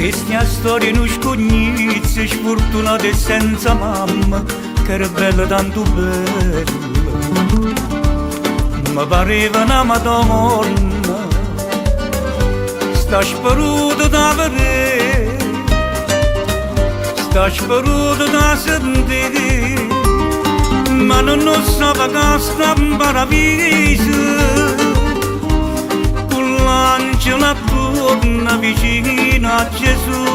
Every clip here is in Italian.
Questa storia non scognizia, sfortunata e senza mamma, che era bella tanto bella. Mi pareva una madonna, sta sparuta da vedere, sta sparuta da sentire, ma non sapeva che sta in paradiso, con l'angelo attorno vicino a Gesù.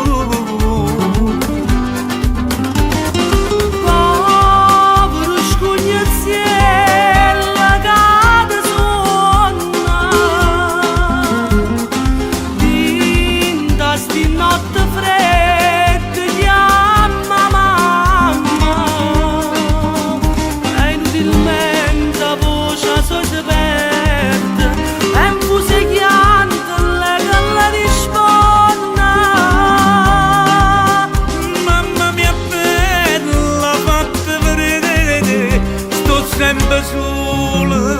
Sempre sola,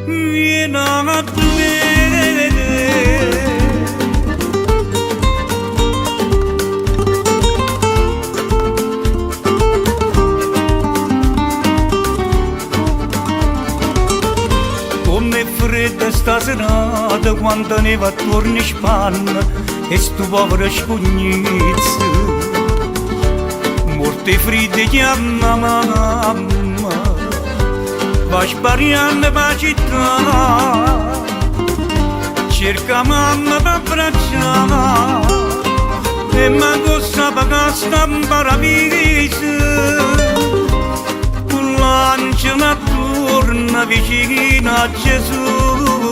vieni a vedere. Come fredda sta serata quando neva attorno in Spagna e sto povero scognizzo, morte fredde chiama mamma. Va spariando per la città, cerca mamma per abbracciare, e manco sa che sta in paradiso, con l'angelo attorno vicino a Gesù.